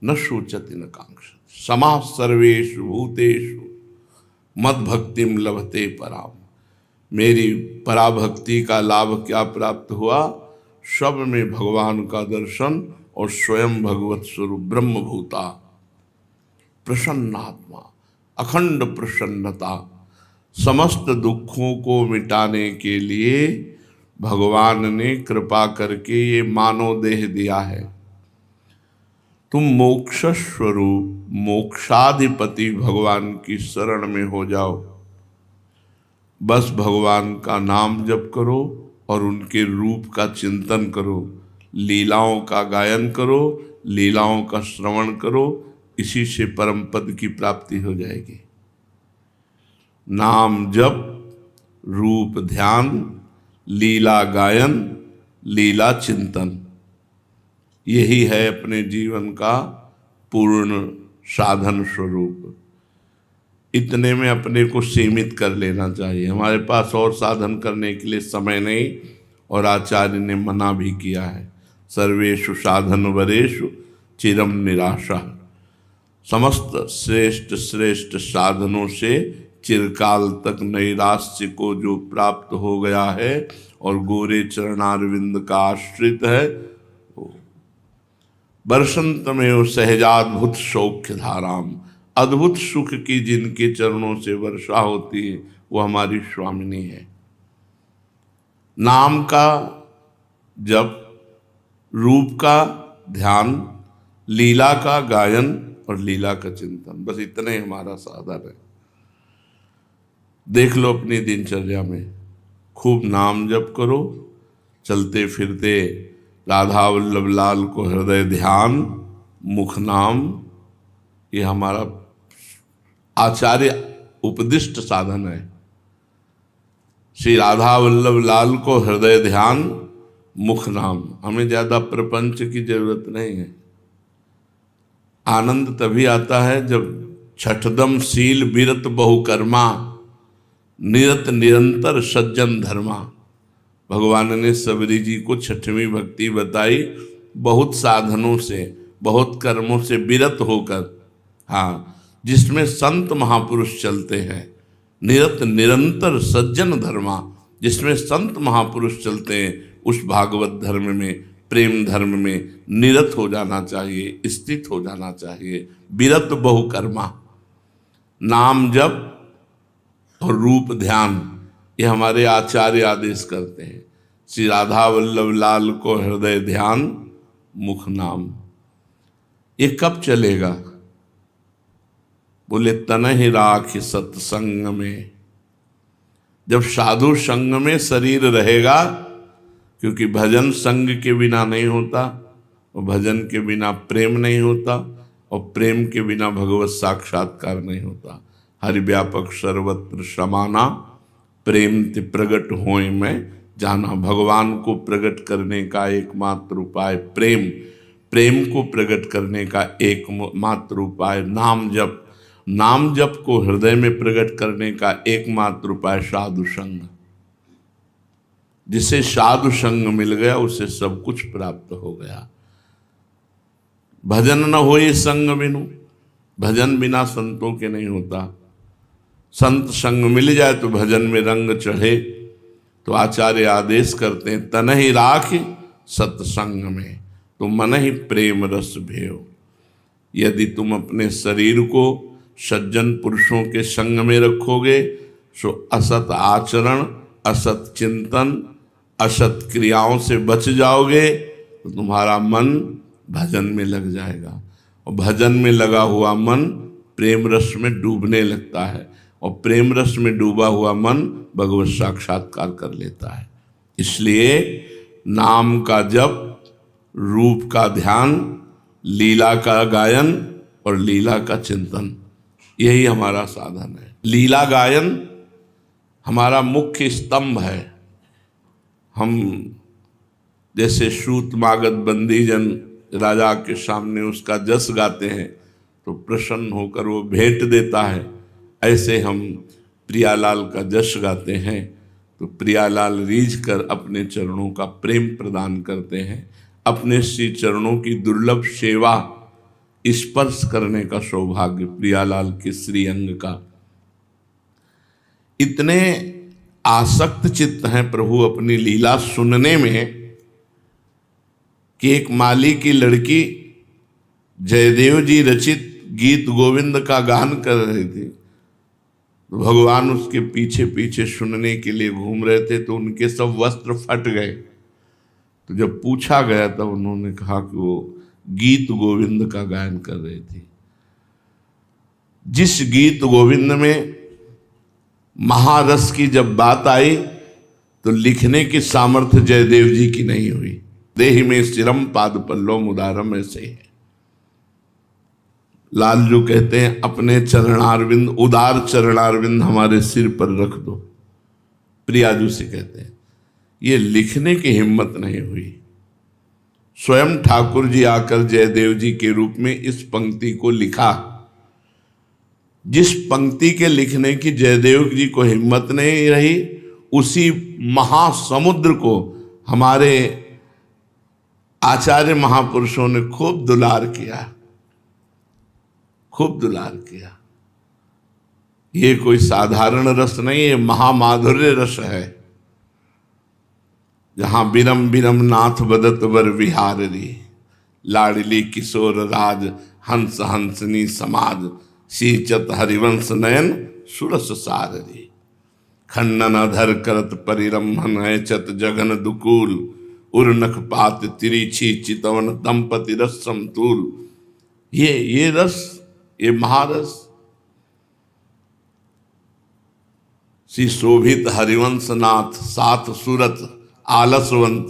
न शोचति न कांक्षति। समाः सर्वेषु भूतेषु मद भक्तिम लभते पराम। मेरी पराभक्ति का लाभ क्या प्राप्त हुआ? सब में भगवान का दर्शन और स्वयं भगवत स्वरूप ब्रह्मभूता प्रसन्नात्मा, अखंड प्रसन्नता। समस्त दुखों को मिटाने के लिए भगवान ने कृपा करके ये मानव देह दिया है। तुम मोक्ष स्वरूप मोक्षाधिपति भगवान की शरण में हो जाओ। बस भगवान का नाम जप करो और उनके रूप का चिंतन करो, लीलाओं का गायन करो, लीलाओं का श्रवण करो। इसी से परम पद की प्राप्ति हो जाएगी। नाम जप, रूप ध्यान, लीला गायन, लीला चिंतन, यही है अपने जीवन का पूर्ण साधन स्वरूप। इतने में अपने को सीमित कर लेना चाहिए। हमारे पास और साधन करने के लिए समय नहीं, और आचार्य ने मना भी किया है। सर्वेषु साधन वरेषु चिरम निराशा। समस्त श्रेष्ठ श्रेष्ठ साधनों से चिरकाल तक नैराश्य को जो प्राप्त हो गया है और गोरे चरणारविंद का आश्रित है, बरसंत में वो सहजाद्भुत सौख्य धाराम, अद्भुत सुख की जिनके चरणों से वर्षा होती है, वो हमारी स्वामिनी है। नाम का जप, रूप का ध्यान, लीला का गायन और लीला का चिंतन, बस इतने हमारा साधन है। देख लो अपनी दिनचर्या में, खूब नाम जप करो, चलते फिरते राधा वल्लभ लाल को हृदय ध्यान, मुख नाम, ये हमारा आचार्य उपदिष्ट साधन है। श्री राधा वल्लभ लाल को हृदय ध्यान, मुख नाम। हमें ज्यादा प्रपंच की जरूरत नहीं है। आनंद तभी आता है जब छठदम शील विरत बहुकर्मा, निरत निरंतर सज्जन धर्मा। भगवान ने सबरी जी को छठवीं भक्ति बताई, बहुत साधनों से, बहुत कर्मों से विरत होकर, हाँ, जिसमें संत महापुरुष चलते हैं। निरत निरंतर सज्जन धर्मा, जिसमें संत महापुरुष चलते हैं, उस भागवत धर्म में, प्रेम धर्म में निरत हो जाना चाहिए, स्थित हो जाना चाहिए। विरत बहुकर्मा, नाम जप और रूप ध्यान, ये हमारे आचार्य आदेश करते हैं। श्री राधा वल्लभ लाल को हृदय ध्यान, मुख नाम। ये कब चलेगा? बोले तनहि राखि सत्संग में, जब साधु संग में शरीर रहेगा। क्योंकि भजन संग के बिना नहीं होता, और भजन के बिना प्रेम नहीं होता, और प्रेम के बिना भगवत साक्षात्कार नहीं होता। हरि व्यापक सर्वत्र समाना, प्रेम ते प्रगट होए में जाना। भगवान को प्रकट करने का एकमात्र उपाय प्रेम, प्रेम को प्रकट करने का एकमात्र उपाय नाम जप, नाम जप को हृदय में प्रकट करने का एकमात्र उपाय साधु संग। जिसे साधु संग मिल गया उसे सब कुछ प्राप्त हो गया। भजन न होए संग बिनु, भजन बिना संतों के नहीं होता। संत संग मिल जाए तो भजन में रंग चढ़े। तो आचार्य आदेश करते हैं, तनहि राखि सत्संग में, तो मन ही प्रेम रस भेव। यदि तुम अपने शरीर को सज्जन पुरुषों के संग में रखोगे, सो असत आचरण, असत चिंतन, असत क्रियाओं से बच जाओगे, तो तुम्हारा मन भजन में लग जाएगा। और भजन में लगा हुआ मन प्रेम रस में डूबने लगता है, और प्रेम रस में डूबा हुआ मन भगवत साक्षात्कार कर लेता है। इसलिए नाम का जप, रूप का ध्यान, लीला का गायन और लीला का चिंतन, यही हमारा साधन है। लीला गायन हमारा मुख्य स्तंभ है। हम जैसे सूतमागध बंदीजन राजा के सामने उसका जस गाते हैं तो प्रसन्न होकर वो भेंट देता है, ऐसे हम प्रियालाल का जस गाते हैं तो प्रियालाल रीझ कर अपने चरणों का प्रेम प्रदान करते हैं। अपने श्री चरणों की दुर्लभ सेवा स्पर्श करने का सौभाग्य प्रियालाल के श्री अंग का। इतने आसक्त चित्त हैं प्रभु अपनी लीला सुनने में कि एक माली की लड़की जयदेव जी रचित गीत गोविंद का गान कर रही थी, तो भगवान उसके पीछे पीछे सुनने के लिए घूम रहे थे, तो उनके सब वस्त्र फट गए। तो जब पूछा गया तब उन्होंने कहा कि वो गीत गोविंद का गायन कर रही थी। जिस गीत गोविंद में महारस की जब बात आई तो लिखने की सामर्थ्य जयदेव जी की नहीं हुई। देहि में सिरम पाद पल्लो मुदारम ऐसे है। लालजू कहते हैं अपने चरणारविंद, उदार चरणारविंद हमारे सिर पर रख दो। प्रियाजू से कहते हैं ये लिखने की हिम्मत नहीं हुई। स्वयं ठाकुर जी आकर जयदेव जी के रूप में इस पंक्ति को लिखा। जिस पंक्ति के लिखने की जयदेव जी को हिम्मत नहीं रही, उसी महासमुद्र को हमारे आचार्य महापुरुषों ने खूब दुलार किया, खूब दुलार किया। ये कोई साधारण रस नहीं, ये महामाधुर्य रस है। जहां बिरम बिरम नाथ बदत वर विहारी, लाडली किशोर राज हंस हंसनी समाज, सीचत हरिवंश नयन सुरस साररी, खंडन अधर करत परिरम्भन ऐचत जगन दुकूल, उर्नख पात तिरिछी चितवन दंपति रस समतूल। ये रस, ये महारस। श्री शोभित हरिवंश नाथ सात सूरत आलसवंत,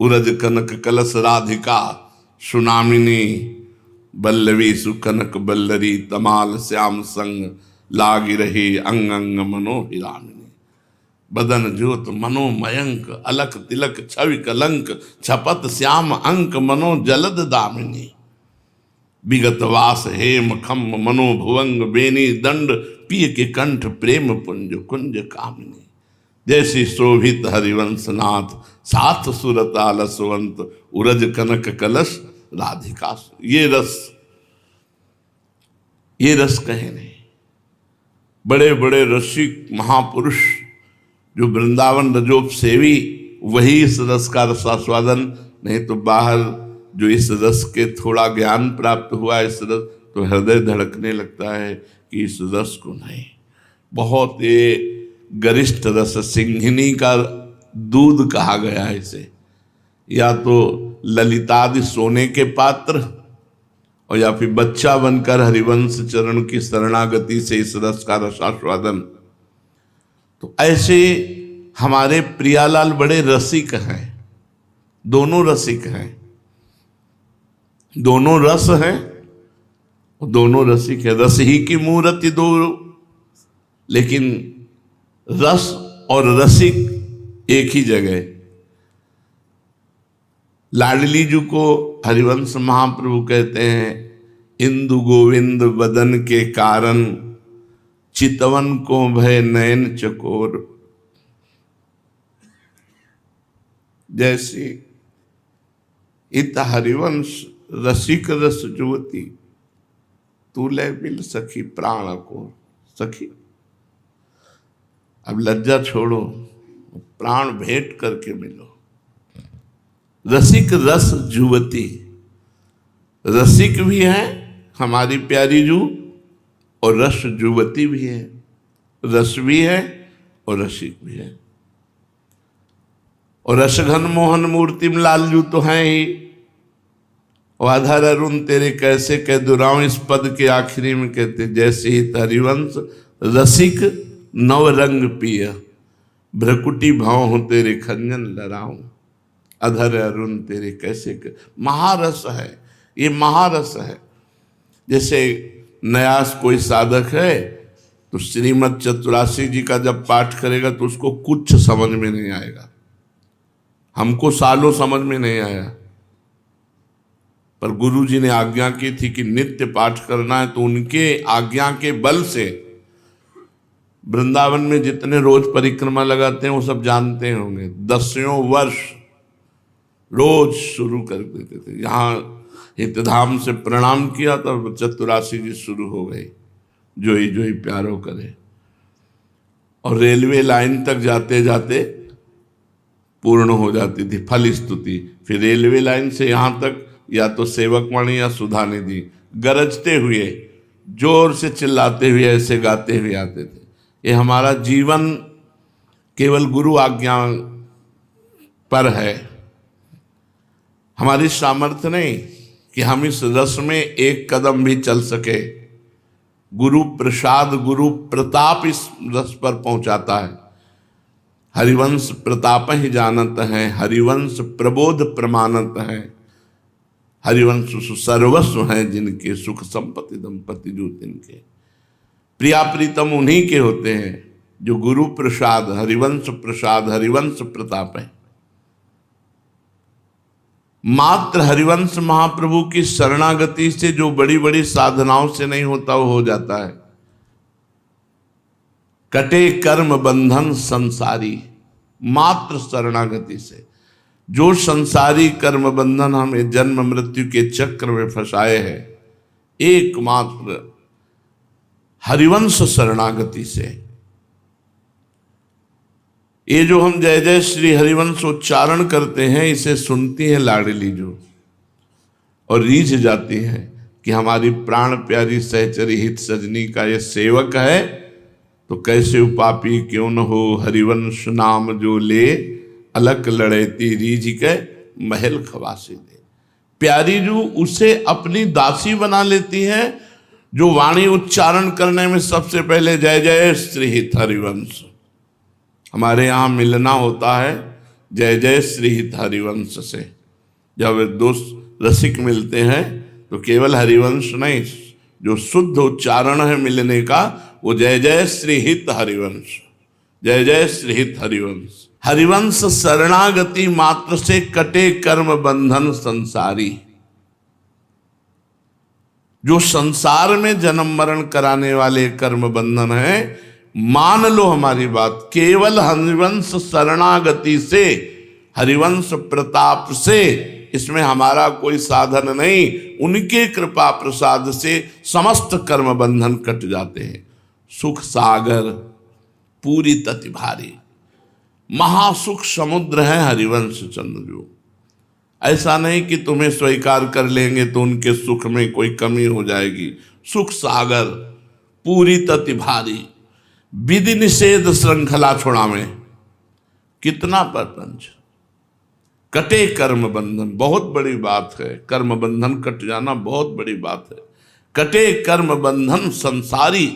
उरज कनक कलश राधिका, सुनामिनी बल्लवी सुकनक बल्लरी, तमाल श्याम संग लागी रही अंग अंग मनोहिरामिनी, बदन ज्योत मनोमयंक, अलक तिलक छवि कलंक, छपत श्याम अंक मनो जलद दामिनी, विगत वास हेम खम मनोभुवंग, बेनी दंड पिय के कंठ प्रेम पुंज कुंज कामिनी। जैसी शोभित हरिवंशनाथ सात सुरत आलसवंत, उरज कनक कलश राधिका। ये रस कहे नहीं। बड़े बड़े रसिक महापुरुष जो वृंदावन रजोप सेवी, वही इस रस का रसास्वादन, नहीं तो बाहर जो इस रस के थोड़ा ज्ञान प्राप्त हुआ इस रस, तो हृदय धड़कने लगता है कि इस रस को नहीं। बहुत ये गरिष्ठ रस, सिंहिनी का दूध कहा गया है इसे। या तो ललितादि सोने के पात्र, और या फिर बच्चा बनकर हरिवंश चरण की शरणागति से इस रस का रसास्वादन। तो ऐसे हमारे प्रियालाल बड़े रसिक हैं, दोनों रसिक हैं, दोनों रस हैं, दोनों रसिक है। रस ही की मूर्ति दो, लेकिन रस और रसिक एक ही जगह। लाडली जी को हरिवंश महाप्रभु कहते हैं, इंदु गोविंद बदन के कारण, चितवन को भय नयन चकोर। जैसे इत हरिवंश रसिक रस जुवती, तूले मिल सखी प्राण को। सखी अब लज्जा छोड़ो, प्राण भेंट करके मिलो। रसिक रस जुवती, रसिक भी है हमारी प्यारी जू, और रस जुवती भी है। रस भी है और रसिक भी है। और रसघन मोहन मूर्तिम लालजू तो हैं ही। वाधार अरुण तेरे कैसे कह दुराऊं, इस पद के आखिरी में कहते जैसे ही हरिवंश रसिक नव रंग पिय, भ्रकुटी भाव हो तेरे खंजन लड़ाऊं, अधर अरुण तेरे कैसे कह। महारस है ये, महारस है। जैसे नयास कोई साधक है तो श्रीमद चतुरासी जी का जब पाठ करेगा तो उसको कुछ समझ में नहीं आएगा। हमको सालों समझ में नहीं आया, पर गुरु जी ने आज्ञा की थी कि नित्य पाठ करना है, तो उनके आज्ञा के बल से वृंदावन में जितने रोज परिक्रमा लगाते हैं वो सब जानते होंगे। 10 वर्ष रोज शुरू कर देते थे। यहाँ हितधाम से प्रणाम किया तो चतुरासी जी शुरू हो गई, जोई जोई प्यारो करे। और रेलवे लाइन तक जाते जाते पूर्ण हो जाती थी फल स्तुति। फिर रेलवे लाइन से यहाँ तक या तो सेवकवाणी या सुधा निधि गरजते हुए, जोर से चिल्लाते हुए, ऐसे गाते हुए आते थे। ये हमारा जीवन केवल गुरु आज्ञा पर है, हमारी सामर्थ्य नहीं कि हम इस रस में एक कदम भी चल सके। गुरु प्रसाद, गुरु प्रताप इस रस पर पहुंचाता है। हरिवंश प्रताप ही जानत है, हरिवंश प्रबोध प्रमाणत है, हरिवंश सर्वस्व हैं जिनके, सुख संपत्ति दंपति जो तिनके। प्रिया प्रीतम उन्हीं के होते हैं जो गुरु प्रसाद, हरिवंश प्रसाद, हरिवंश प्रताप है। मात्र हरिवंश महाप्रभु की शरणागति से जो बड़ी बड़ी साधनाओं से नहीं होता वो हो जाता है। कटे कर्म बंधन संसारी, मात्र शरणागति से। जो संसारी कर्म बंधन हमें जन्म मृत्यु के चक्र में फंसाए हैं, एकमात्र हरिवंश शरणागति से। ये जो हम जय जय श्री हरिवंश उच्चारण करते हैं, इसे सुनती है लाडली जो, और रीझ जाती है कि हमारी प्राण प्यारी सहचरी हित सजनी का ये सेवक है, तो कैसे उपापी क्यों न हो, हरिवंश नाम जो ले, अलक लड़ेती रीझ के महल खवासी दे। प्यारी जो उसे अपनी दासी बना लेती है, जो वाणी उच्चारण करने में सबसे पहले जय जय श्री हित हरिवंश। हमारे यहाँ मिलना होता है जय जय श्री हित हरिवंश से। जब दो रसिक मिलते हैं तो केवल हरिवंश नहीं, जो शुद्ध उच्चारण है मिलने का, वो जय जय श्री हित हरिवंश, जय जय श्री हित हरिवंश। हरिवंश शरणागति मात्र से कटे कर्म बंधन संसारी। जो संसार में जन्म मरण कराने वाले कर्म बंधन है, मान लो हमारी बात, केवल हरिवंश शरणागति से, हरिवंश प्रताप से, इसमें हमारा कोई साधन नहीं, उनके कृपा प्रसाद से समस्त कर्म बंधन कट जाते हैं। सुख सागर पूरी तति भारी, महासुख समुद्र है हरिवंश चंद्र जो। ऐसा नहीं कि तुम्हें स्वीकार कर लेंगे तो उनके सुख में कोई कमी हो जाएगी। सुख सागर पूरी तति भारी, विधि निषेध श्रृंखला छुड़ावे। कितना प्रपंच, कटे कर्म बंधन, बहुत बड़ी बात है। कर्म बंधन कट जाना बहुत बड़ी बात है। कटे कर्म बंधन संसारी,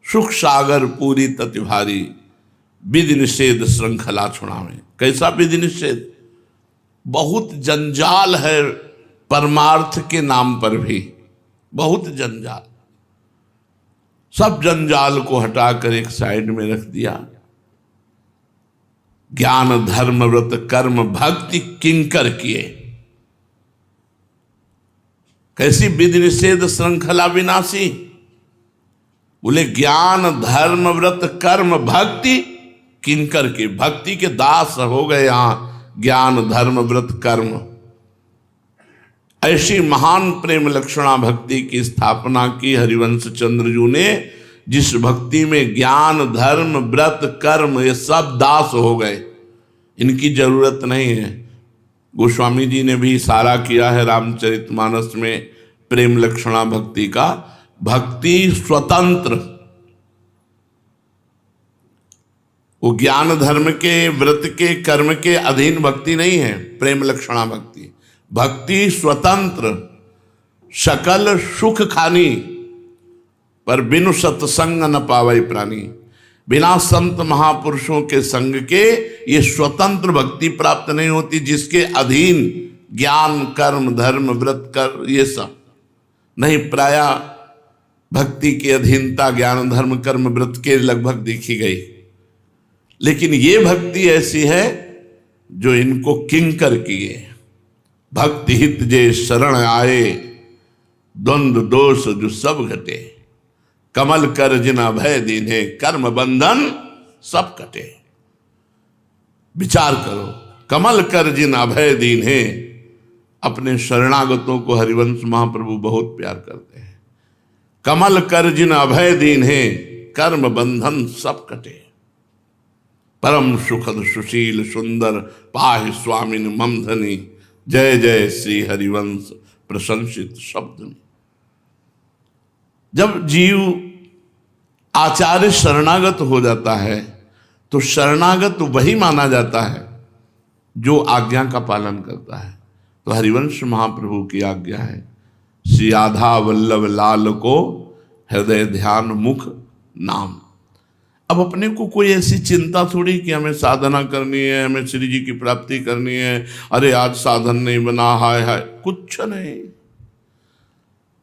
सुख सागर पूरी तति भारी, विधि निषेध श्रृंखला छुड़ावे। कैसा विधि निषेध? बहुत जंजाल है परमार्थ के नाम पर भी, बहुत जंजाल। सब जंजाल को हटाकर एक साइड में रख दिया। ज्ञान धर्म व्रत कर्म भक्ति किंकर किए। कैसी विधि निषेध श्रृंखला विनाशी? बोले ज्ञान धर्म व्रत कर्म भक्ति किंकर के, भक्ति के दास हो गए यहां ज्ञान धर्म व्रत कर्म। ऐसी महान प्रेम लक्षणा भक्ति की स्थापना की हरिवंश चंद्रजू ने, जिस भक्ति में ज्ञान धर्म व्रत कर्म ये सब दास हो गए, इनकी जरूरत नहीं है। गोस्वामी जी ने भी इशारा किया है रामचरितमानस में प्रेम लक्षणा भक्ति का। भक्ति स्वतंत्र, वो ज्ञान धर्म के व्रत के कर्म के अधीन भक्ति नहीं है। प्रेम लक्षणा भक्ति, भक्ति स्वतंत्र, सकल सुख खानी, पर बिनु सत्संग न पावै प्राणी। बिना संत महापुरुषों के संग के ये स्वतंत्र भक्ति प्राप्त नहीं होती, जिसके अधीन ज्ञान कर्म धर्म व्रत कर ये सब नहीं। प्राय भक्ति की अधीनता ज्ञान धर्म कर्म व्रत के लगभग देखी गई, लेकिन ये भक्ति ऐसी है जो इनको किंकर किए। भक्ति हित जे शरण आए, द्वंद्व दोष जो सब घटे। कमल कर जिना भय दीन्हे, कर्म बंधन सब कटे। विचार करो, कमल कर जिना भय दीन्हे, अपने शरणागतों को हरिवंश महाप्रभु बहुत प्यार करते हैं। कमल कर जिन अभय दीन है, कर्म बंधन सब कटे। परम सुखद सुशील सुंदर, पाहि स्वामिन मम धनी। जय जय श्री हरिवंश प्रशंसित शब्द। जब जीव आचार्य शरणागत हो जाता है तो शरणागत वही माना जाता है जो आज्ञा का पालन करता है। तो हरिवंश महाप्रभु की आज्ञा है, श्री राधा वल्लभ लाल को हृदय ध्यान मुख नाम। अब अपने को कोई ऐसी चिंता थोड़ी कि हमें साधना करनी है, हमें श्री जी की प्राप्ति करनी है, अरे आज साधन नहीं बना, हाय हाय, कुछ नहीं।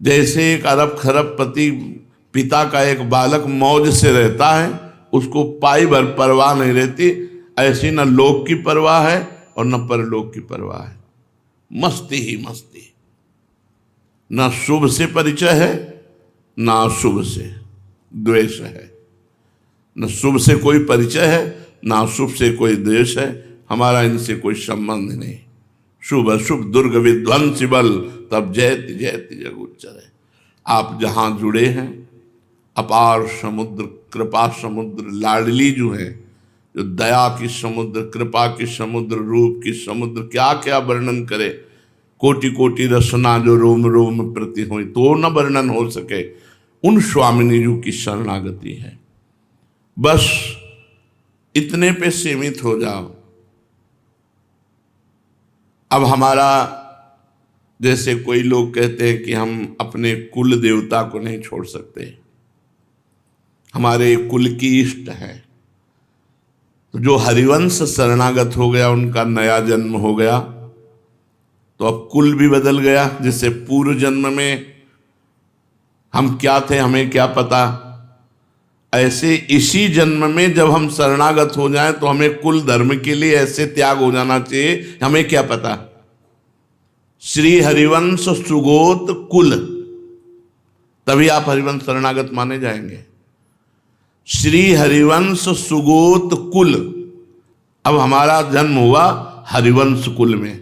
जैसे एक अरब खरब पति पिता का एक बालक मौज से रहता है, उसको पाई भर परवाह नहीं रहती, ऐसी न लोक की परवाह है और न परलोक की परवाह है। मस्ती ही मस्ती, न शुभ से परिचय है न अशुभ से द्वेष है। न शुभ से कोई परिचय है न अशुभ से कोई द्वेष है। हमारा इनसे कोई संबंध नहीं। शुभ अशुभ दुर्ग विध्वंस बल, तब जयति जयति जग उच्चर है। आप जहाँ जुड़े हैं, अपार समुद्र, कृपा समुद्र, लाडली जो है, जो दया की समुद्र, कृपा की समुद्र, रूप की समुद्र, क्या क्या वर्णन करे। कोटि कोटि रसना जो रोम रोम प्रति हो, तो न वर्णन हो सके। उन स्वामिनी जी की शरणागति है। बस इतने पे सीमित हो जाओ। अब हमारा, जैसे कोई लोग कहते हैं कि हम अपने कुल देवता को नहीं छोड़ सकते, हमारे कुल की इष्ट है। तो जो हरिवंश शरणागत हो गया, उनका नया जन्म हो गया, तो अब कुल भी बदल गया। जिससे पूर्व जन्म में हम क्या थे हमें क्या पता, ऐसे इसी जन्म में जब हम शरणागत हो जाएं तो हमें कुल धर्म के लिए ऐसे त्याग हो जाना चाहिए, हमें क्या पता। श्री हरिवंश सुगोत कुल, तभी आप हरिवंश शरणागत माने जाएंगे। श्री हरिवंश सुगोत कुल। अब हमारा जन्म हुआ हरिवंश कुल में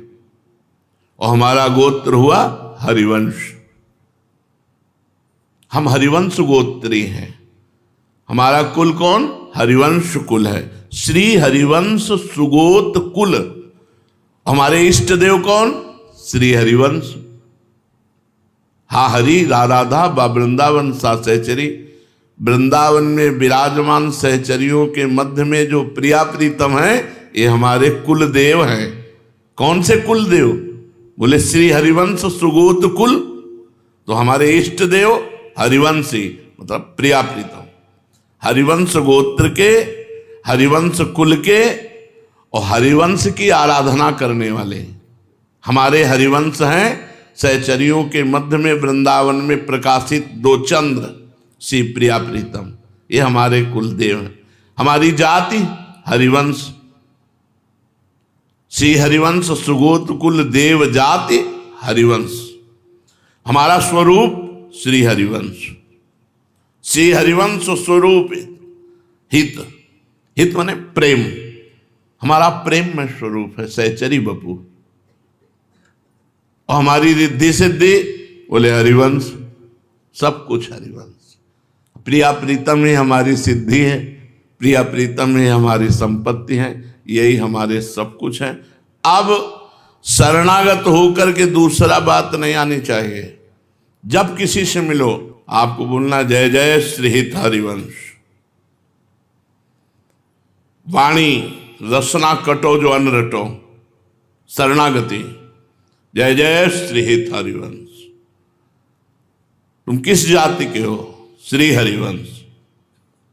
और हमारा गोत्र हुआ हरिवंश। हम हरिवंश गोत्री हैं। हमारा कुल कौन? हरिवंश कुल है। श्री हरिवंश सुगोत कुल। हमारे इष्ट देव कौन? श्री हरिवंश। हा हरि राधा बा वृंदावन सा सहचरी। वृंदावन में विराजमान सहचरियों के मध्य में जो प्रिया प्रीतम है, ये हमारे कुल देव हैं। कौन से कुल देव? बोले श्री हरिवंश सुगोत कुल। तो हमारे इष्ट देव हरिवंशी, मतलब प्रिया प्रीतम, हरिवंश गोत्र के, हरिवंश कुल के और हरिवंश की आराधना करने वाले हमारे हरिवंश हैं। सहचरियों के मध्य में वृंदावन में प्रकाशित दो चंद्र श्री प्रिया प्रीतम, ये हमारे कुल देव हैं। हमारी जाति हरिवंश, श्री हरिवंश सुगोत्र कुल देव जाति हरिवंश। हमारा स्वरूप श्री हरिवंश। श्री हरिवंश स्वरूप हित, हित माने प्रेम। हमारा प्रेम में स्वरूप है सहचरी बपू। और हमारी रिद्धि सिद्धि बोले हरिवंश, सब कुछ हरिवंश। प्रिया प्रीतम ही हमारी सिद्धि है, प्रिया प्रीतम ही हमारी संपत्ति है, यही हमारे सब कुछ है। अब शरणागत होकर के दूसरा बात नहीं आनी चाहिए। जब किसी से मिलो आपको बोलना जय जय श्री हित हरिवंश। वाणी रसना कटो जो अन्न रटो, शरणागति जय जय श्री हित हरिवंश। तुम किस जाति के हो? श्री हरिवंश।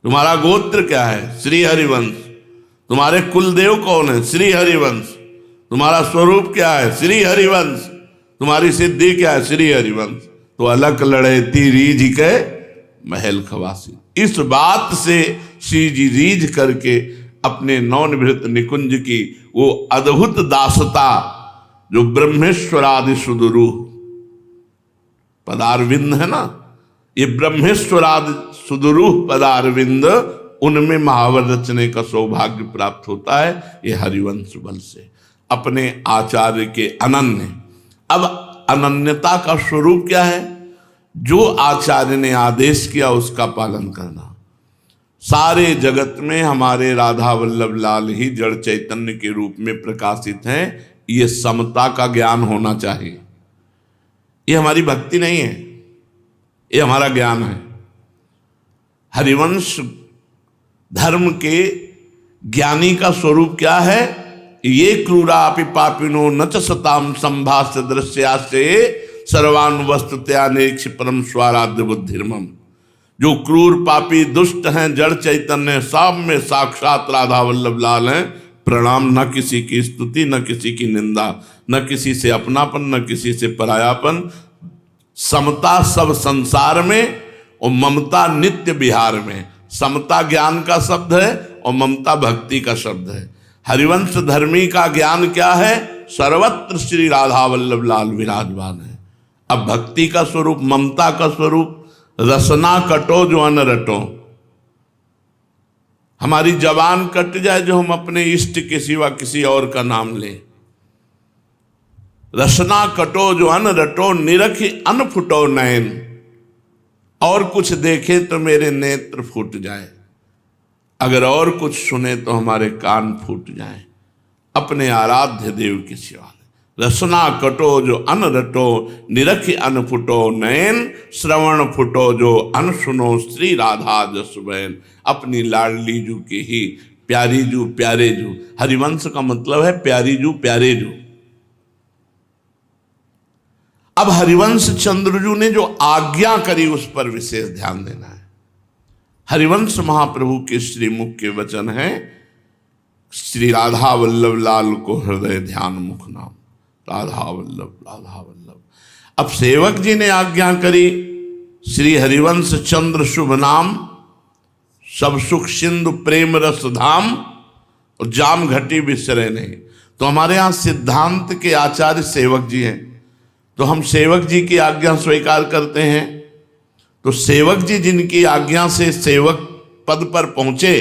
तुम्हारा गोत्र क्या है? श्री हरिवंश। तुम्हारे कुल देव कौन है? श्री हरिवंश। तुम्हारा स्वरूप क्या है? श्री हरिवंश। तुम्हारी सिद्धि क्या है? श्री हरिवंश। तो अलग लड़ेती रीझ के महल खवासी। इस बात से श्री जी रीझ करके अपने नवनिभृत निकुंज की वो अद्भुत दासता, जो ब्रह्मेश्वरादि सुदुरू पदारविंद है ना, ये ब्रह्मेश्वरादि सुदुरू पदारविंद, उनमें महावर रचने का सौभाग्य प्राप्त होता है ये हरिवंश बल से। अपने आचार्य के अनन्य अब अनन्यता का स्वरूप क्या है? जो आचार्य ने आदेश किया उसका पालन करना। सारे जगत में हमारे राधा वल्लभ लाल ही जड़ चैतन्य के रूप में प्रकाशित हैं। ये समता का ज्ञान होना चाहिए। ये हमारी भक्ति नहीं है, ये हमारा ज्ञान है। हरिवंश धर्म के ज्ञानी का स्वरूप क्या है? ये क्रूरा अपि पापिनो न च सताम संभाष्य दृश्यासे सर्वानुवस्तुतया निरीक्ष परम स्वाराध्य बुद्धिर्मम। जो क्रूर पापी दुष्ट हैं, जड़ चैतन्य सब में साक्षात राधा वल्लभ लाल हैं। प्रणाम, न किसी की स्तुति, न किसी की निंदा, न किसी से अपनापन, न किसी से परायापन। समता सब संसार में और ममता नित्य विहार में। समता ज्ञान का शब्द है और ममता भक्ति का शब्द है। हरिवंश धर्मी का ज्ञान क्या है? सर्वत्र श्री राधा वल्लभ लाल विराजमान है। अब भक्ति का स्वरूप, ममता का स्वरूप, रसना कटो जो अन रटो। हमारी जबान कट जाए जो हम अपने इष्ट के सिवा किसी और का नाम लें। रसना कटो जो अन रटो, निरखि अन फुटो नयन। और कुछ देखे तो मेरे नेत्र फूट जाए, अगर और कुछ सुने तो हमारे कान फूट जाए, अपने आराध्य देव के सिवा। रसना कटो जो अन रटो, निरखि अन फुटो नयन। श्रवण फुटो जो अन सुनो, श्री राधा जस बहन। अपनी लाडली जू के ही प्यारी जू प्यारे जू। हरिवंश का मतलब है प्यारी जू प्यारे जू। अब हरिवंश चंद्रजू ने जो आज्ञा करी उस पर विशेष ध्यान देना है। हरिवंश महाप्रभु के श्रीमुख के वचन हैं, श्री राधा वल्लभ लाल को हृदय ध्यान मुख नाम। राधा वल्लभ राधा वल्लभ। अब सेवक जी ने आज्ञा करी, श्री हरिवंश चंद्र शुभ नाम, सब सुख सिंधु प्रेम रस धाम, और जाम घटी बिसरे नहीं। तो हमारे यहाँ सिद्धांत के आचार्य सेवक जी हैं, तो हम सेवक जी की आज्ञा स्वीकार करते हैं। तो सेवक जी जिनकी आज्ञा से सेवक पद पर पहुंचे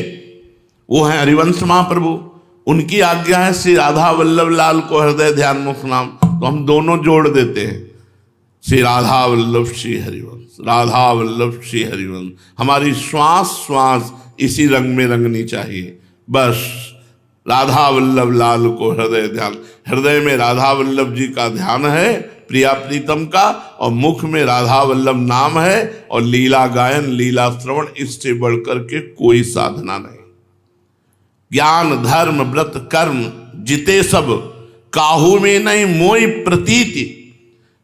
वो हैं हरिवंश महाप्रभु। उनकी आज्ञा है श्री राधा वल्लभ लाल को हृदय ध्यान मुख नाम। तो हम दोनों जोड़ देते हैं, श्री राधा वल्लभ श्री हरिवंश, राधा वल्लभ श्री हरिवंश। हमारी श्वास श्वास इसी रंग में रंगनी चाहिए। बस राधा वल्लभ लाल को हृदय ध्यान। हृदय में राधा वल्लभ जी का ध्यान है, प्रिया प्रीतम का, और मुख में राधा वल्लभ नाम है, और लीला गायन लीला श्रवण, इससे बढ़कर के कोई साधना नहीं। ज्ञान धर्म व्रत कर्म जिते सब, काहू में नहीं मोई प्रतीति।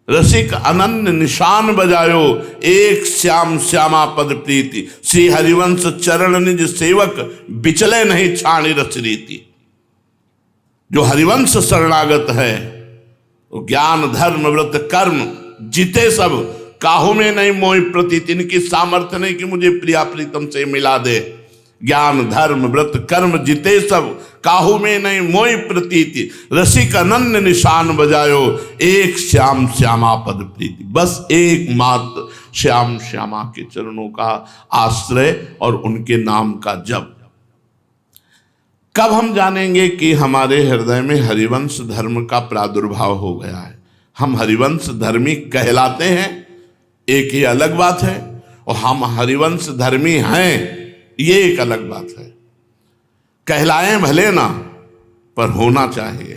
रसिक अनन्य निशान बजायो, एक श्याम श्यामा पद प्रीति। श्री हरिवंश चरण निज सेवक, बिचले नहीं छाणी रस रीति। जो हरिवंश शरणागत है वो ज्ञान धर्म व्रत कर्म जिते सब, काहू में नहीं मोहि प्रतीति। इनकी सामर्थ्य नहीं कि मुझे प्रिया प्रीतम से मिला दे। ज्ञान धर्म व्रत कर्म जिते सब, काहू में नहीं मोहि प्रतीति। रसिक अनन्य निशान बजायो, एक श्याम श्यामा पद प्रीति। बस एक मात्र श्याम श्यामा के चरणों का आश्रय और उनके नाम का जप। कब हम जानेंगे कि हमारे हृदय में हरिवंश धर्म का प्रादुर्भाव हो गया है? हम हरिवंश धर्मी कहलाते हैं, एक ये अलग बात है, और हम हरिवंश धर्मी हैं ये एक अलग बात है। कहलाएं भले ना, पर होना चाहिए।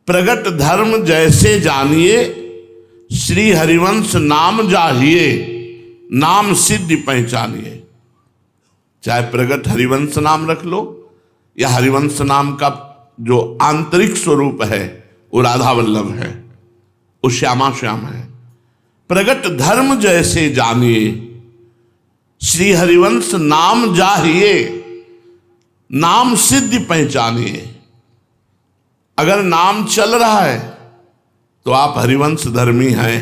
प्रगट धर्म जैसे जानिए, श्री हरिवंश नाम जाहिए, नाम सिद्धि पहचानिए। चाहे प्रगट हरिवंश नाम रख लो, या हरिवंश नाम का जो आंतरिक स्वरूप है वो राधा वल्लभ है, वो श्यामा श्याम है। प्रगट धर्म जैसे जानिए, श्री हरिवंश नाम जाहिए, नाम सिद्धि पहचानिए। अगर नाम चल रहा है तो आप हरिवंश धर्मी हैं,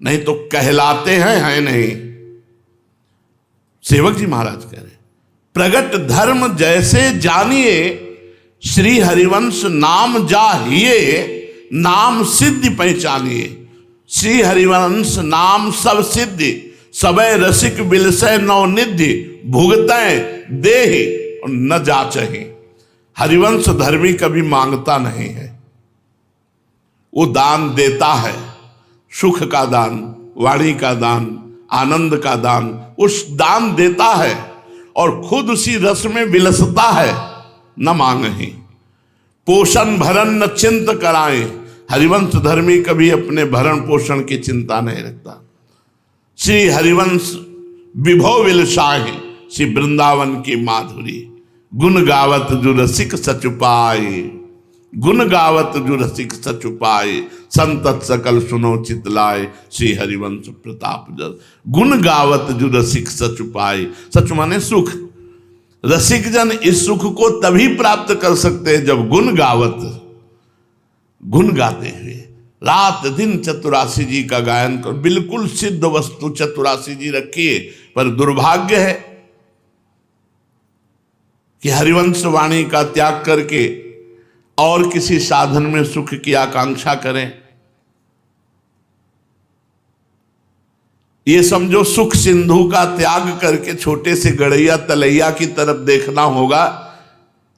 नहीं तो कहलाते हैं नहीं। सेवक जी महाराज कह रहे प्रगट धर्म जैसे जानिए, श्री हरिवंश नाम जाहिए, नाम सिद्धि पहचानिए। श्री हरिवंश नाम सब सिद्धि, सबे रसिक बिलसै नौ निधि। भुगतै देहि और न जाचहि। हरिवंश धर्मी कभी मांगता नहीं है, वो दान देता है, सुख का दान, वाणी का दान, आनंद का दान, उस दान देता है और खुद उसी रस में विलसता है। न मांगे पोषण भरण न चिंत कराए। हरिवंश धर्मी कभी अपने भरण पोषण की चिंता नहीं रखता। श्री हरिवंश विभो विलसाहि, श्री वृंदावन की माधुरी। गुण गावत जो रसिक सच पाए, गुण गावत जो रसिक सच पाए, संतत सकल सुनो चितलाए, श्री हरिवंश प्रताप जस। गुण गावत जो रसिक सच पाए, सच माने सुख। रसिक जन इस सुख को तभी प्राप्त कर सकते हैं जब गुण गावत, गुण गाते हुए रात दिन चतुरासी जी का गायन कर। बिल्कुल सिद्ध वस्तु चतुरासी जी रखिए, पर दुर्भाग्य है कि हरिवंश वाणी का त्याग करके और किसी साधन में सुख की आकांक्षा करें। ये समझो सुख सिंधु का त्याग करके छोटे से गड़ैया तलैया की तरफ देखना होगा।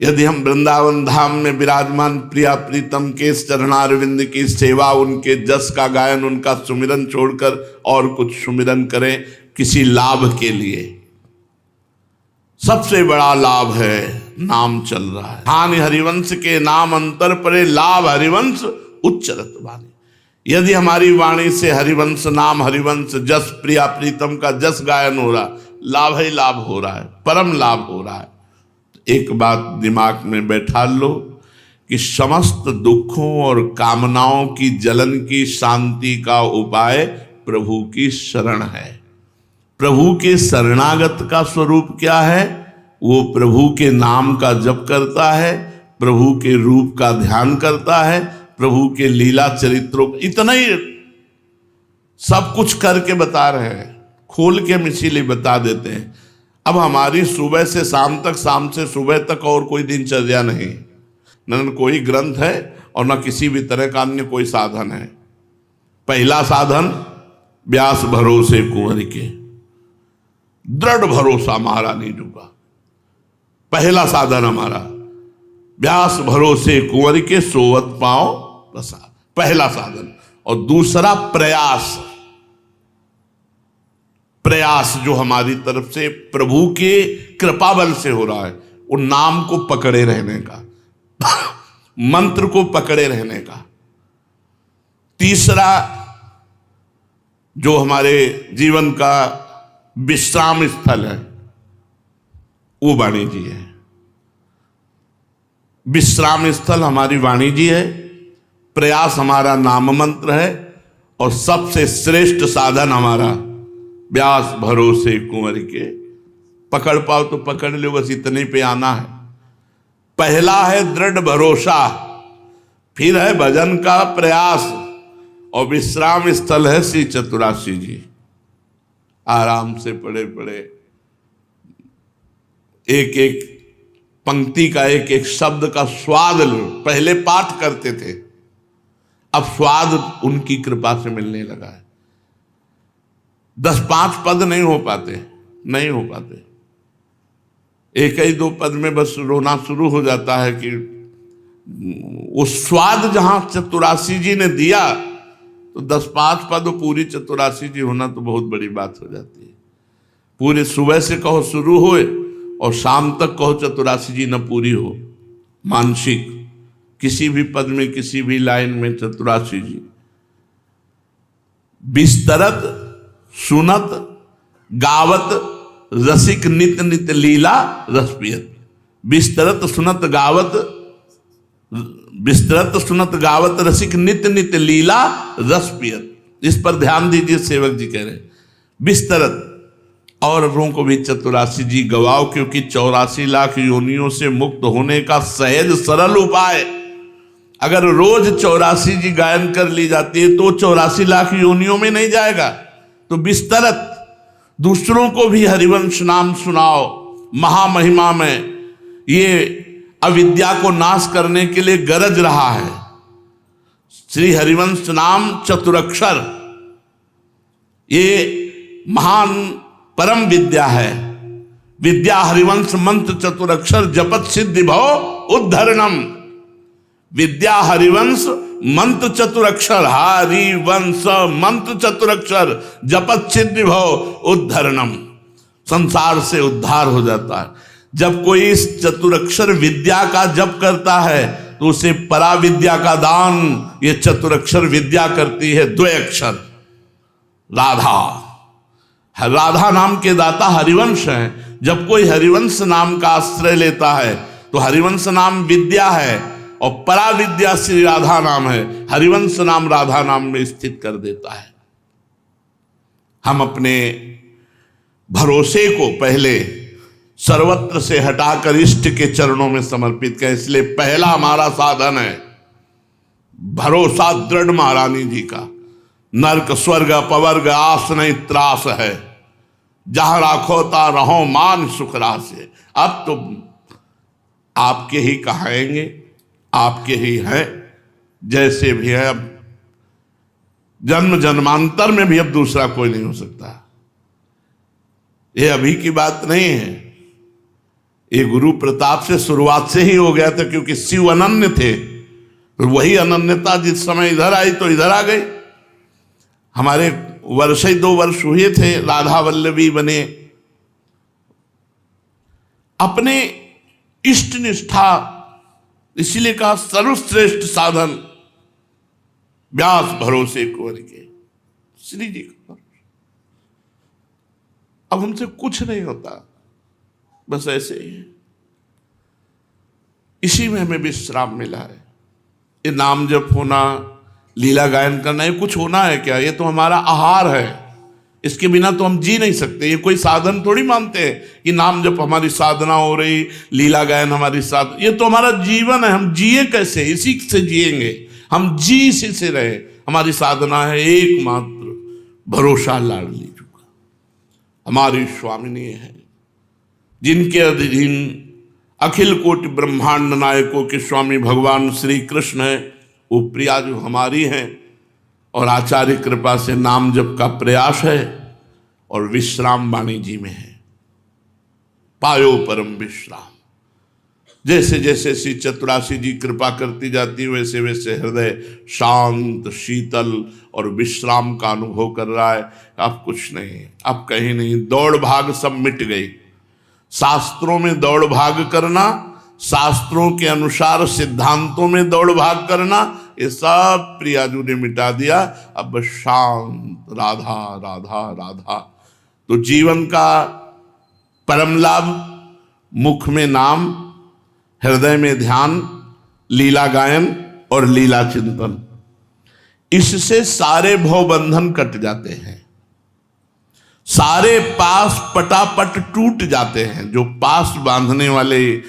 यदि हम वृंदावन धाम में विराजमान प्रिया प्रीतम के चरणारविंद की सेवा, उनके जस का गायन, उनका सुमिरन छोड़कर और कुछ सुमिरन करें किसी लाभ के लिए, सबसे बड़ा लाभ है नाम चल रहा है। हानि हरिवंश के नाम अंतर परे, लाभ हरिवंश उच्चरत वाणी। यदि हमारी वाणी से हरिवंश नाम, हरिवंश जस, प्रिया प्रीतम का जस गायन हो रहा, लाभ ही लाभ हो रहा है, परम लाभ हो रहा है। एक बात दिमाग में बैठा लो कि समस्त दुखों और कामनाओं की जलन की शांति का उपाय प्रभु की शरण है। प्रभु के शरणागत का स्वरूप क्या है? वो प्रभु के नाम का जप करता है, प्रभु के रूप का ध्यान करता है, प्रभु के लीला चरित्रों, इतना ही सब कुछ करके बता रहे हैं, खोल के हम इसीलिए बता देते हैं। अब हमारी सुबह से शाम तक, शाम से सुबह तक और कोई दिनचर्या नहीं, न कोई ग्रंथ है और न किसी भी तरह का अन्य कोई साधन है। पहला साधन व्यास भरोसे कुंवर के, दृढ़ भरोसा महारानी जी का पहला साधन हमारा, व्यास भरोसे कुंवर के सोवत पाओ प्रसाद, पहला साधन। और दूसरा प्रयास, प्रयास जो हमारी तरफ से प्रभु के कृपा बल से हो रहा है, उन नाम को पकड़े रहने का, मंत्र को पकड़े रहने का। तीसरा जो हमारे जीवन का विश्राम स्थल है वो वाणी जी है। विश्राम स्थल हमारी वाणी जी है, प्रयास हमारा नाम मंत्र है, और सबसे श्रेष्ठ साधन हमारा व्यास भरोसे कुंवर के। पकड़ पाओ तो पकड़ लो, बस इतने पे आना है। पहला है दृढ़ भरोसा, फिर है भजन का प्रयास, और विश्राम स्थल है श्री चतुरासी जी। आराम से पढ़े पढ़े एक एक पंक्ति का, एक एक शब्द का स्वाद लो। पहले पाठ करते थे, अब स्वाद उनकी कृपा से मिलने लगा है। 10-5 पद नहीं हो पाते, नहीं हो पाते। एक ही 2 पद में बस रोना शुरू हो जाता है कि वो स्वाद जहां चतुरासी जी ने दिया, तो 10-5 पद पूरी चतुरासी जी होना तो बहुत बड़ी बात हो जाती है। पूरे सुबह से कहो शुरू होए और शाम तक कहो चतुरासी जी न पूरी हो, मानसिक किसी भी पद में, किसी भी लाइन में चतुरासी जी। बिस्तरत सुनत गावत रसिक नित नित लीला रस पियत। बिस्तरत सुनत गावत, बिस्तरत सुनत गावत रसिक नित नित लीला रस पियत। इस पर ध्यान दीजिए, सेवक जी कह रहे हैं बिस्तरत। औरों को भी चतुरासी जी गवाओ, क्योंकि 84 लाख योनियों से मुक्त होने का सहज सरल उपाय। अगर रोज 84 जी गायन कर ली जाती है तो 84 लाख योनियों में नहीं जाएगा। तो बिस्तरत, दूसरों को भी हरिवंश नाम सुनाओ। महामहिमा में ये अविद्या को नाश करने के लिए गरज रहा है। श्री हरिवंश नाम चतुरक्षर, ये महान परम विद्या है। विद्या हरिवंश मंत्र चतुरक्षर जपत सिद्धि भव उद्धरणम। विद्या हरिवंश मंत्र चतुरक्षर, हरि वंश मंत्र चतुरक्षर जपच्चिद विभव उद्धरणम, संसार से उद्धार हो जाता है। जब कोई इस चतुरक्षर विद्या का जप करता है तो उसे पराविद्या का दान ये चतुरक्षर विद्या करती है। 2 अक्षर राधा, राधा नाम के दाता हरिवंश हैं। जब कोई हरिवंश नाम का आश्रय लेता है तो हरिवंश नाम विद्या है और पराविद्या श्री राधा नाम है। हरिवंश नाम राधा नाम में स्थित कर देता है। हम अपने भरोसे को पहले सर्वत्र से हटाकर इष्ट के चरणों में समर्पित करें। इसलिए पहला हमारा साधन है भरोसा दृढ़ महारानी जी का। नरक स्वर्ग अपवर्ग आस नहीं त्रास है, जहां राखो ता रहो मान सुख रासे। अब तो आपके ही कहाएंगे, आपके ही हैं, जैसे भी है। अब जन्म जन्मांतर में भी अब दूसरा कोई नहीं हो सकता। ये अभी की बात नहीं है, ये गुरु प्रताप से शुरुआत से ही हो गया था, क्योंकि शिव अनन्य थे। तो वही अनन्यता जिस समय इधर आई तो इधर आ गई। हमारे वर्ष ही 2 वर्ष हुए थे, राधा वल्लभी बने। अपने इष्ट निष्ठा, इसीलिए कहा सर्वश्रेष्ठ साधन व्यास भरोसे कुंवर के, श्री जी का। अब हमसे कुछ नहीं होता, बस ऐसे ही है। इसी में हमें विश्राम मिला है। ये नाम जप होना, लीला गायन करना, ये कुछ होना है क्या? ये तो हमारा आहार है। इसके बिना तो हम जी नहीं सकते। ये कोई साधन थोड़ी मानते हैं कि नाम जप हमारी साधना हो रही, लीला गायन हमारी साधना। ये तो हमारा जीवन है। हम जिए कैसे? इसी से जिएंगे। हम जी इसी से रहे। हमारी साधना है एकमात्र भरोसा लाडली जी का। हमारी स्वामिनी है, जिनके अधीन अखिल कोटि ब्रह्मांड नायकों के स्वामी भगवान श्री कृष्ण है। वो प्रिया जो हमारी हैं, और आचार्य कृपा से नाम जप का प्रयास है, और विश्राम वाणी जी में है। पायो परम विश्राम। जैसे जैसे श्री चतुरासी जी कृपा करती जाती, वैसे वैसे हृदय शांत शीतल और विश्राम का अनुभव कर रहा है। अब कुछ नहीं, अब कहीं नहीं, दौड़ भाग सब मिट गई। शास्त्रों में दौड़ भाग करना, शास्त्रों के अनुसार सिद्धांतों में दौड़ भाग करना, ये सब प्रियाजू ने मिटा दिया। अब बस शांत राधा राधा राधा। तो जीवन का परम लाभ, मुख में नाम, हृदय में ध्यान, लीला गायन और लीला चिंतन, इससे सारे भव बंधन कट जाते हैं। सारे पास पटापट टूट जाते हैं। जो पास बांधने वाले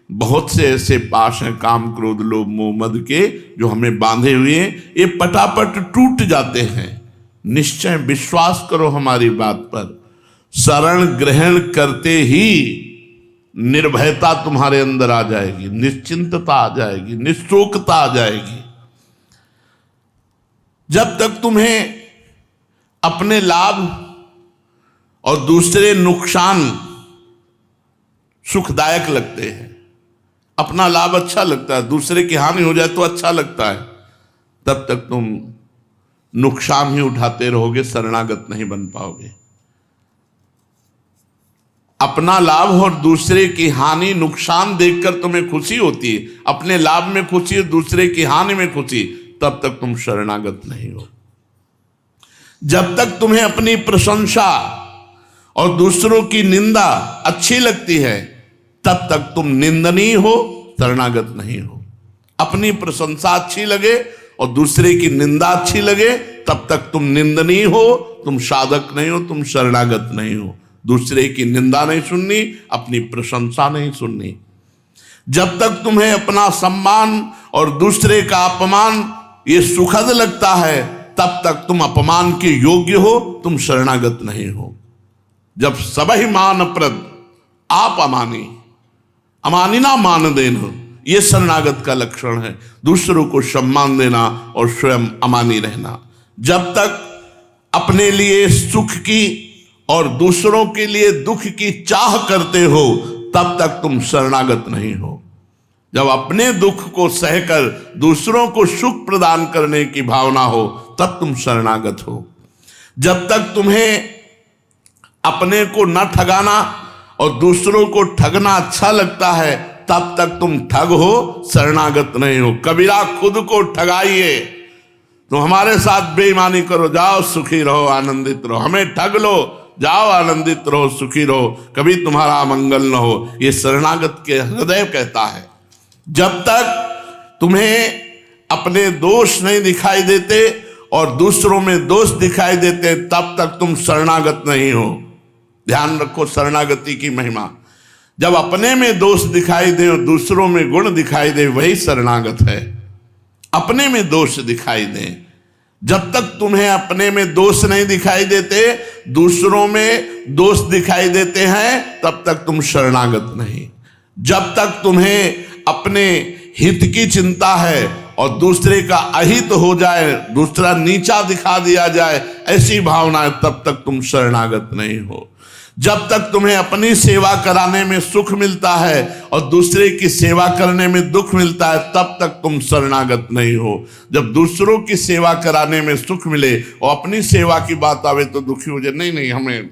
बहुत से ऐसे पास हैं, काम क्रोध लोभ मोह मद के, जो हमें बांधे हुए हैं, ये पटापट टूट जाते हैं। निश्चय विश्वास करो हमारी बात पर। शरण ग्रहण करते ही निर्भयता तुम्हारे अंदर आ जाएगी, निश्चिंतता आ जाएगी, निश्चोकता आ जाएगी। जब तक तुम्हें अपने लाभ और दूसरे नुकसान सुखदायक लगते हैं, अपना लाभ अच्छा लगता है, दूसरे की हानि हो जाए तो अच्छा लगता है, तब तक तुम नुकसान ही उठाते रहोगे, शरणागत नहीं बन पाओगे। अपना लाभ और दूसरे की हानि नुकसान देखकर तुम्हें खुशी होती है, अपने लाभ में खुशी है, दूसरे की हानि में खुशी, तब तक तुम शरणागत नहीं हो। जब तक तुम्हें अपनी प्रशंसा और दूसरों की निंदा अच्छी लगती है, तब तक तुम निंदनीय हो, शरणागत नहीं हो। अपनी प्रशंसा अच्छी लगे और दूसरे की निंदा अच्छी लगे, तब तक तुम निंदनीय हो, तुम साधक नहीं हो, तुम शरणागत नहीं हो। दूसरे की निंदा नहीं सुननी, अपनी प्रशंसा नहीं सुननी। जब तक तुम्हें अपना सम्मान और दूसरे का अपमान ये सुखद लगता है, तब तक तुम अपमान के योग्य हो, तुम शरणागत नहीं हो। जब सबहि मान प्रद आप अमानी, अमानिना मान देना, ये शरणागत का लक्षण है। दूसरों को सम्मान देना और स्वयं अमानी रहना। जब तक अपने लिए सुख की और दूसरों के लिए दुख की चाह करते हो, तब तक तुम शरणागत नहीं हो। जब अपने दुख को सहकर दूसरों को सुख प्रदान करने की भावना हो तब तुम शरणागत हो। जब तक तुम्हें अपने को न ठगाना और दूसरों को ठगना अच्छा लगता है तब तक तुम ठग हो, शरणागत नहीं हो। कबीरा खुद को ठगाइए, तुम हमारे साथ बेईमानी करो, जाओ सुखी रहो, आनंदित रहो। हमें ठग लो, जाओ आनंदित रहो, सुखी रहो, कभी तुम्हारा मंगल न हो। ये शरणागत के हृदय कहता है। जब तक तुम्हें अपने दोष नहीं दिखाई देते और दूसरों में दोष दिखाई देते तब तक तुम शरणागत नहीं हो। ध्यान रखो शरणागति की महिमा। जब अपने में दोष दिखाई दे और दूसरों में गुण दिखाई दे वही शरणागत है। अपने में दोष दिखाई दे, जब तक तुम्हें अपने में दोष नहीं दिखाई देते, दूसरों में दोष दिखाई देते हैं तब तक तुम शरणागत नहीं। जब तक तुम्हें अपने हित की चिंता है और दूसरे का अहित हो जाए, दूसरा नीचा दिखा दिया जाए, ऐसी भावना है तब तक तुम शरणागत नहीं हो। जब तक तुम्हें अपनी सेवा कराने में सुख मिलता है और दूसरे की सेवा करने में दुख मिलता है तब तक तुम शरणागत नहीं हो। जब दूसरों की सेवा कराने में सुख मिले और अपनी सेवा की बात आवे तो दुखी हो जाए, नहीं हमें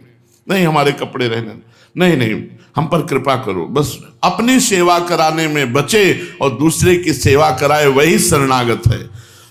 नहीं, हमारे कपड़े रहने, नहीं हम पर कृपा करो, बस अपनी सेवा कराने में बचे और दूसरे की सेवा कराए, वही शरणागत है।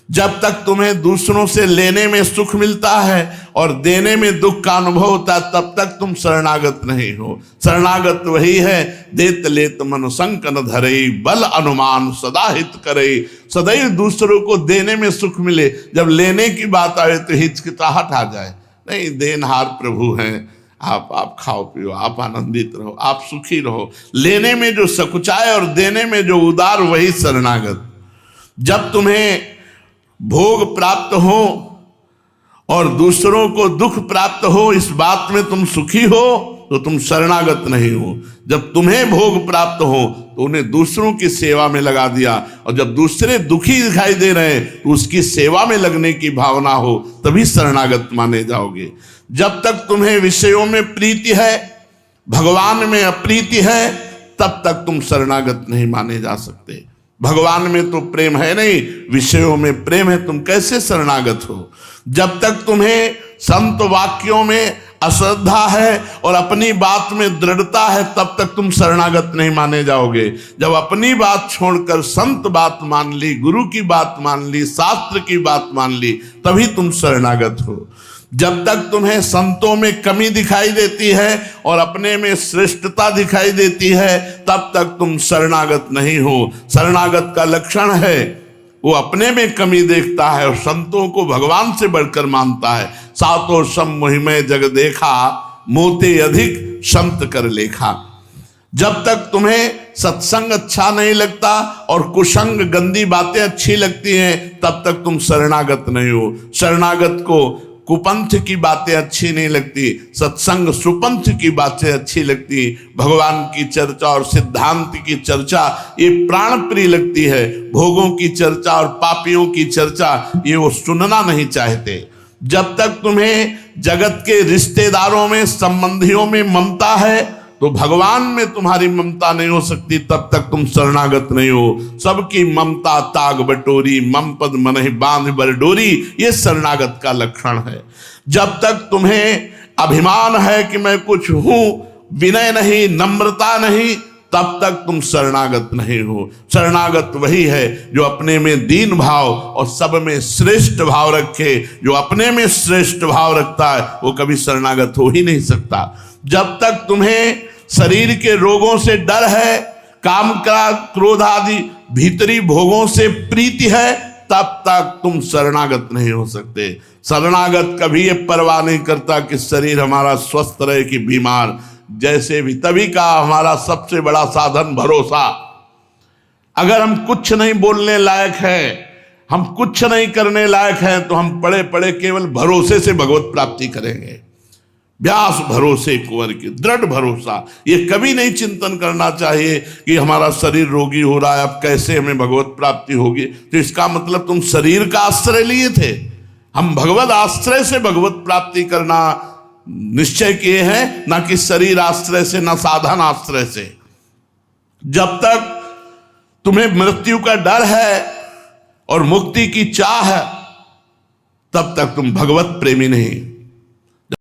जब तक तुम्हें दूसरों से लेने में सुख मिलता है और देने में दुख का अनुभव होता है तब तक तुम शरणागत नहीं हो। शरणागत वही है, देत लेत मन संक न धरई, बल अनुमान सदा हित करे। सदैव दूसरों को देने में सुख मिले, जब लेने की बात आए तो हिचकिचाहट आ जाए। नहीं, देनहार प्रभु हैं, आप खाओ पियो, आप आनंदित रहो, आप सुखी रहो। लेने में जो सकुचाए और देने में जो उदार, वही शरणागत। जब तुम्हें भोग प्राप्त हो और दूसरों को दुख प्राप्त हो, इस बात में तुम सुखी हो तो तुम शरणागत नहीं हो। जब तुम्हें भोग प्राप्त हो तो उन्हें दूसरों की सेवा में लगा दिया, और जब दूसरे दुखी दिखाई दे रहे हैं तो उसकी सेवा में लगने की भावना हो, तभी शरणागत माने जाओगे। जब तक तुम्हें विषयों में प्रीति है, भगवान में अप्रीति है, तब तक तुम शरणागत नहीं माने जा सकते। भगवान में तो प्रेम है नहीं, विषयों में प्रेम है, तुम कैसे शरणागत हो। जब तक तुम्हें संत वाक्यों में अश्रद्धा है और अपनी बात में दृढ़ता है तब तक तुम शरणागत नहीं माने जाओगे। जब अपनी बात छोड़कर संत बात मान ली, गुरु की बात मान ली, शास्त्र की बात मान ली, तभी तुम शरणागत हो। जब तक तुम्हें संतों में कमी दिखाई देती है और अपने में श्रेष्ठता दिखाई देती है तब तक तुम शरणागत नहीं हो। शरणागत का लक्षण है वो अपने में कमी देखता है और संतों को भगवान से बढ़कर मानता है। सातो सम मोहिमय जग देखा, मोते अधिक संत कर लेखा। जब तक तुम्हें सत्संग अच्छा नहीं लगता और कुसंग गंदी बातें अच्छी लगती हैं तब तक तुम शरणागत नहीं हो। शरणागत को कुपंथ की बातें अच्छी नहीं लगती, सत्संग सुपंथ की बातें अच्छी लगती। भगवान की चर्चा और सिद्धांत की चर्चा ये प्राण प्रिय लगती है। भोगों की चर्चा और पापियों की चर्चा ये वो सुनना नहीं चाहते। जब तक तुम्हें जगत के रिश्तेदारों में, संबंधियों में ममता है तो भगवान में तुम्हारी ममता नहीं हो सकती, तब तक तुम शरणागत नहीं हो। सबकी ममता ताग बटोरी, मम पद मनहि बांध बर डोरी, ये शरणागत का लक्षण है। जब तक तुम्हें अभिमान है कि मैं कुछ हूं, विनय नहीं, नम्रता नहीं, तब तक तुम शरणागत नहीं हो। शरणागत वही है जो अपने में दीन भाव और सब में श्रेष्ठ भाव रखे। जो अपने में श्रेष्ठ भाव रखता है वो कभी शरणागत हो ही नहीं सकता। जब तक तुम्हें शरीर के रोगों से डर है, काम का क्रोध आदि भीतरी भोगों से प्रीति है, तब तक तुम शरणागत नहीं हो सकते। शरणागत कभी ये परवाह नहीं करता कि शरीर हमारा स्वस्थ रहे कि बीमार, जैसे भी। तभी का हमारा सबसे बड़ा साधन भरोसा। अगर हम कुछ नहीं बोलने लायक हैं, हम कुछ नहीं करने लायक हैं, तो हम पड़े पड़े केवल भरोसे से भगवत प्राप्ति करेंगे। व्यास भरोसे कुंवर की, दृढ़ भरोसा। ये कभी नहीं चिंतन करना चाहिए कि हमारा शरीर रोगी हो रहा है, अब कैसे हमें भगवत प्राप्ति होगी। तो इसका मतलब तुम शरीर का आश्रय लिए थे। हम भगवत आश्रय से भगवत प्राप्ति करना निश्चय किए हैं, ना कि शरीर आश्रय से, ना साधन आश्रय से। जब तक तुम्हें मृत्यु का डर है और मुक्ति की चाह है, तब तक तुम भगवत प्रेमी नहीं।